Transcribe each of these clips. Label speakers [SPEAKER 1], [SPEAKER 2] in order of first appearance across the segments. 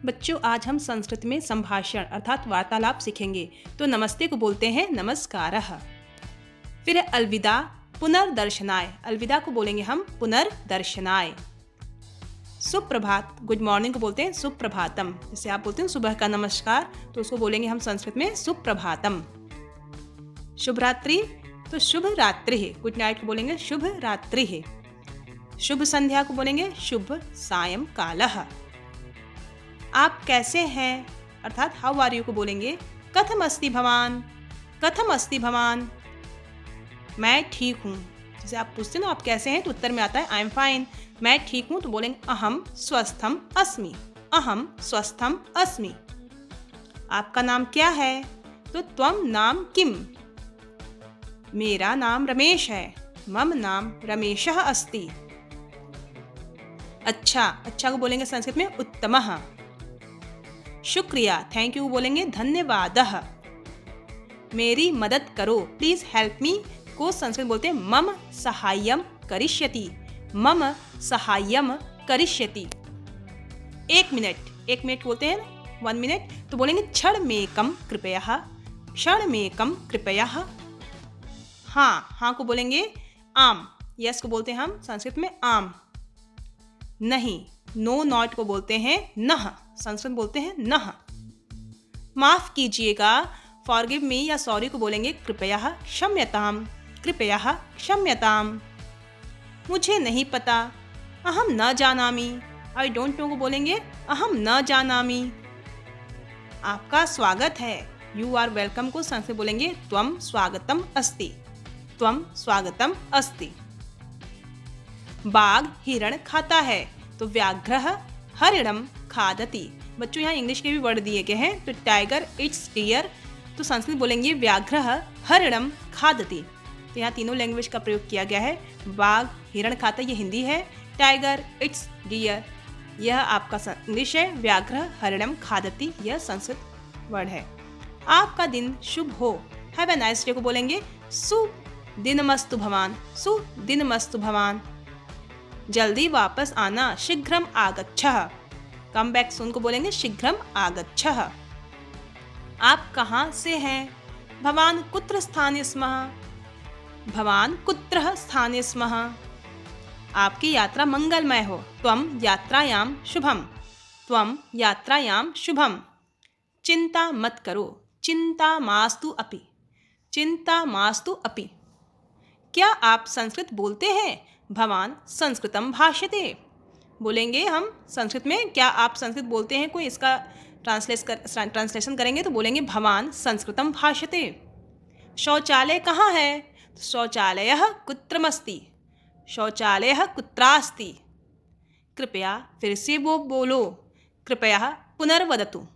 [SPEAKER 1] बच्चों, आज हम संस्कृत में संभाषण अर्थात वार्तालाप सीखेंगे। तो नमस्ते को बोलते हैं नमस्कारः। फिर अलविदा, पुनर्दर्शनाय। अलविदा को बोलेंगे हम पुनर्दर्शनाय। सुप्रभात, गुड मॉर्निंग को बोलते हैं सुप्रभातम। जैसे आप बोलते हैं सुबह का नमस्कार, तो उसको बोलेंगे हम संस्कृत में सुप्रभातम। शुभ रात्रि, तो शुभ रात्रि है। गुड नाइट को बोलेंगे शुभ रात्रि है। शुभ संध्या को बोलेंगे शुभ सायंकालः। आप कैसे हैं अर्थात हाउ आर यू को बोलेंगे कथम अस्ति भवान, कथम अस्ति भवान। मैं ठीक हूँ। जैसे आप पूछते हैं ना आप कैसे हैं, तो उत्तर में आता है आई एम फाइन। मैं ठीक हूँ तो बोलेंगे अहम स्वस्थम अस्मि, अहम स्वस्थम अस्मि। आपका नाम क्या है, तो त्वम नाम किम। मेरा नाम रमेश है, मम नाम रमेशः अस्ति। अच्छा, अच्छा को बोलेंगे संस्कृत में उत्तमः। शुक्रिया, थैंक यू बोलेंगे धन्यवादः। मेरी मदद करो, प्लीज हेल्प मी को संस्कृत बोलते हैं मम सहाय्यम करिष्यति, मम सहाय्यम करिष्यति। एक मिनट बोलते हैं ना 1 मिनट, तो बोलेंगे क्षणमेकं कृपया, क्षणमेकं कृपया। हाँ को बोलेंगे आम। यस को बोलते हैं हम संस्कृत में आम। नहीं, नो नॉट को बोलते हैं नह, संस्कृत बोलते हैं नह। माफ कीजिएगा, फॉरगिव मी या सॉरी को बोलेंगे कृपया क्षम्यताम, कृपया क्षम्यताम। मुझे नहीं पता, अहम न जानामि। आई डोंट नो को बोलेंगे अहम न जानामि। आपका स्वागत है, यू आर वेलकम को संस्कृत बोलेंगे त्वम स्वागतम अस्ति, त्वम स्वागतम अस्ति। बाघ हिरण खाता है, तो व्याघ्रः हरिणम खादति। बच्चों यहाँ इंग्लिश के भी वर्ड दिए गए हैं, तो टाइगर इट्स डियर, तो संस्कृत बोलेंगे व्याघ्रः हरिणम खादति। तो यहाँ तीनों लैंग्वेज का प्रयोग किया गया है। बाघ हिरण खाता ये हिंदी है, टाइगर इट्स डियर यह आपका इंग्लिश है, व्याघ्र हरिणम खादति यह संस्कृत वर्ड है। आपका दिन शुभ हो, हैव अ नाइस डे को बोलेंगे सुदिनमस्तु भवान, सुदिनमस्तु भवान। जल्दी वापस आना, शीघ्रम आगच्छः। कम बैक सून को बोलेंगे शीघ्रम आगच्छः। आप कहाँ से हैं, भवान कुत्र स्थाने स्मः, भवान कुत्र स्थाने स्मः। आपकी यात्रा मंगलमय हो, त्वम यात्रायां शुभम, त्वम यात्रायां शुभम। चिंता मत करो, चिंता मास्तु अपि, चिंता मास्तु अपि। क्या आप संस्कृत बोलते हैं, भवान संस्कृतम भाष्यते। बोलेंगे हम संस्कृत में क्या आप संस्कृत बोलते हैं, कोई इसका ट्रांसलेशन करेंगे तो बोलेंगे भवान संस्कृतम भाष्यते। शौचालय कहाँ है, शौचालयः कुत्रमस्ति, शौचालयः कुत्रास्ति। कृपया फिर से वो बोलो, कृपया पुनर्वदतु,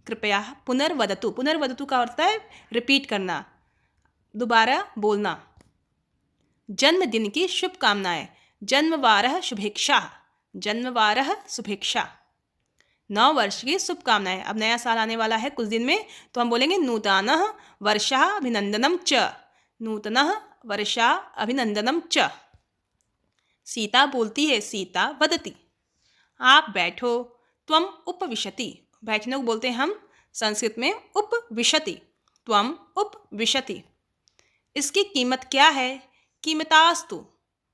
[SPEAKER 1] कृपया पुनर्वदतु। पुनर्वदतु का अर्थ है रिपीट करना, दोबारा बोलना। जन्मदिन की शुभकामनाएं, जन्मवारः शुभेच्छा, जन्मवारः शुभेच्छा। 9 वर्ष की शुभकामनाएं, अब नया साल आने वाला है कुछ दिन में, तो हम बोलेंगे नूतनः वर्षः अभिनंदनम च, नूतनः वर्षः अभिनंदनम च। सीता बोलती है, सीता वदति। आप बैठो, त्वम उपविशति। बैठने को बोलते हैं हम संस्कृत में उपविशति, त्वम उपविशति। इसकी कीमत क्या है, कीमतास्तु।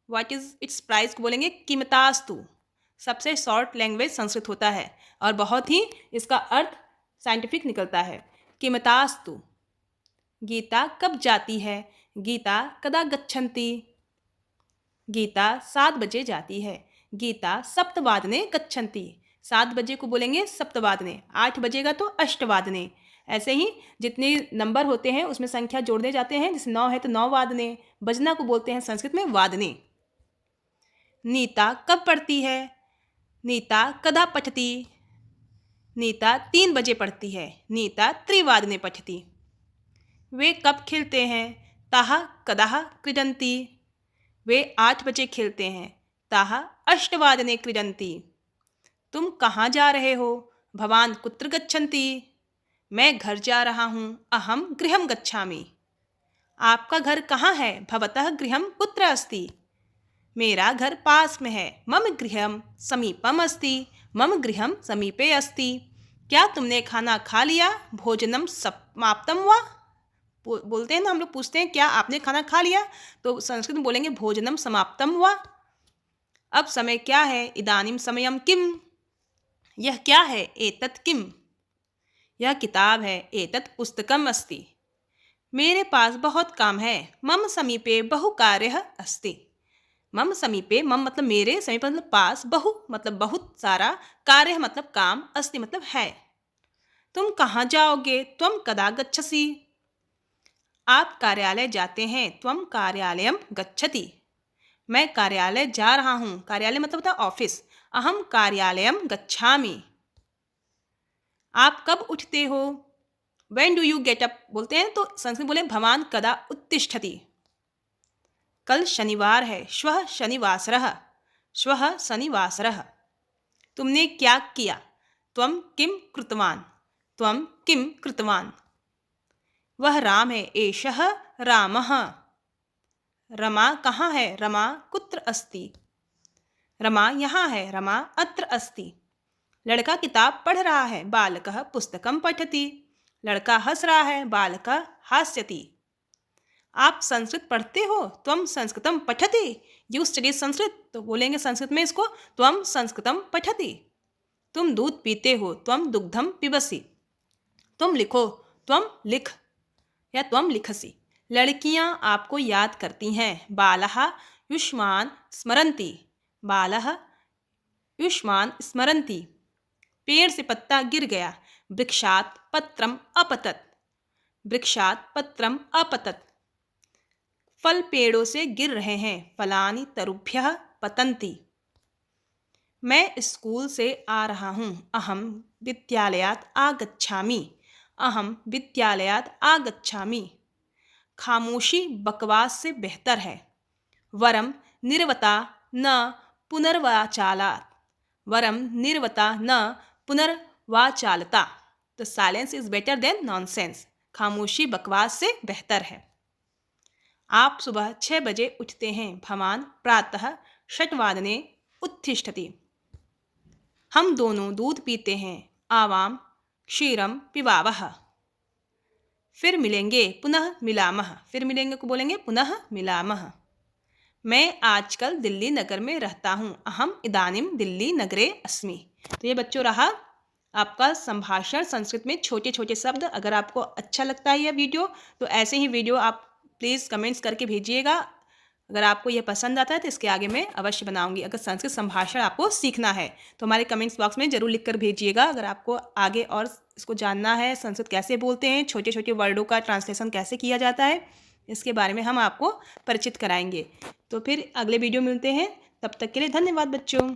[SPEAKER 1] व्हाट इज इट्स प्राइस को बोलेंगे कीमतास्तु। सबसे शॉर्ट लैंग्वेज संस्कृत होता है और बहुत ही इसका अर्थ साइंटिफिक निकलता है। कीमतास्तु। गीता कब जाती है, गीता कदा गच्छन्ति। गीता 7 बजे जाती है, गीता सप्तवादने गच्छन्ति। 7 बजे को बोलेंगे सप्तवादने, 8 बजेगा तो अष्टवादने। ऐसे ही जितने नंबर होते हैं उसमें संख्या जोड़ने जाते हैं, जैसे 9 है तो 9 वादने। बजना को बोलते हैं संस्कृत में वादने। नीता कब पढ़ती है, नीता कदा पठति। नीता 3 बजे पढ़ती है, नीता त्रिवादने पठति। वे कब खेलते हैं, ताः कदा क्रीडन्ति। वे 8 बजे खेलते हैं, ताः अष्टवादने क्रीडन्ति। तुम कहाँ जा रहे हो, भवान कुत्र गच्छन्ति। मैं घर जा रहा हूँ, अहम गृहं गच्छामि। आपका घर कहाँ है, भवतः गृहं कुत्र अस्ति। मेरा घर पास में है, मम गृहं समीपम अस्ति, मम गृहं समीपे अस्ति। क्या तुमने खाना खा लिया? भोजनम समाप्तम वा? बोलते हैं ना, हम लोग पूछते हैं क्या आपने खाना खा लिया, तो संस्कृत में बोलेंगे भोजनम समाप्तम वा। अब समय क्या है? इदानीम समयम किम? यह क्या है? एतत् किम? यह किताब है। एतत् पुस्तकम अस्ति। मेरे पास बहुत काम है। मम समीपे बहु कार्यः अस्ति। मम समीपे, मम मतलब मेरे, समीपे मतलब पास, बहु मतलब बहुत सारा, कार्य मतलब काम, अस्ति मतलब है। तुम कहाँ जाओगे? त्वं कदा गच्छसि? आप कार्यालय जाते हैं। त्वं कार्यालयम गच्छति। मैं कार्यालय जा रहा हूँ। कार्यालय मतलब होता है ऑफिस। अहम कार्यालयम गच्छामि। आप कब उठते हो? When do you get up? बोलते हैं तो संस्कृत बोले भवान कदा उत्तिष्ठति। कल शनिवार है। श्वः शनिवासरः। श्वः शनिवासरः। तुमने क्या किया? त्वं किं कृतवान्? त्वं किं कृतवान्? वह राम है। एषः रामः। रमा कहाँ है? रमा कुत्र अस्ति? रमा यहाँ है। रमा अत्र अस्ति। लड़का किताब पढ़ रहा है। बालकः पुस्तकं पठति। लड़का हंस रहा है। बालकः हास्यति। आप संस्कृत पढ़ते हो? त्वं संस्कृतं पठति। यू स्टडी संस्कृत, तो बोलेंगे संस्कृत में इसको त्वं संस्कृतं पठति। तुम दूध पीते हो। त्वं दुग्धं पिबसि। तुम लिखो। त्वं लिख या त्वं लिखसि। लड़कियां आपको याद करती हैं। बालः युष्मान् स्मरन्ति। बालः युष्मान् स्मरन्ति। पेड़ से पत्ता गिर गया। वृक्षात् पत्रम् अपतत्। वृक्षात् पत्रम् अपतत्। फल पेड़ों से गिर रहे हैं। फलानि तरुभ्यः पतन्ति। मैं स्कूल से आ रहा हूँ। अहम विद्यालयात् आगच्छामि। अहम विद्यालयात् आगच्छामि। खामोशी बकवास से बेहतर है। वरम निर्वता न पुनर्वाचालात्। वरम निर्वता न पुनर्वाचालता। The silence is better than nonsense. खामोशी बकवास से बेहतर है। आप सुबह 6 बजे उठते हैं। भवान प्रातः 6 उत्तिष्ठति। हम दोनों दूध पीते हैं। आवाम क्षीरम पिबावः। फिर मिलेंगे। पुनः मिलामः। फिर मिलेंगे को बोलेंगे पुनः मिलामः। मैं आजकल दिल्ली नगर में रहता हूँ। अहम इदानीम दिल्ली नगरे अस्मि। तो ये बच्चों रहा आपका संभाषण संस्कृत में छोटे छोटे शब्द। अगर आपको अच्छा लगता है यह वीडियो तो ऐसे ही वीडियो आप प्लीज़ कमेंट्स करके भेजिएगा। अगर आपको यह पसंद आता है तो इसके आगे मैं अवश्य बनाऊंगी। अगर संस्कृत संभाषण आपको सीखना है तो हमारे कमेंट्स बॉक्स में ज़रूर लिख कर भेजिएगा। अगर आपको आगे और इसको जानना है, संस्कृत कैसे बोलते हैं, छोटे छोटे वर्डों का ट्रांसलेशन कैसे किया जाता है, इसके बारे में हम आपको परिचित कराएंगे। तो फिर अगले वीडियो मिलते हैं। तब तक के लिए धन्यवाद बच्चों।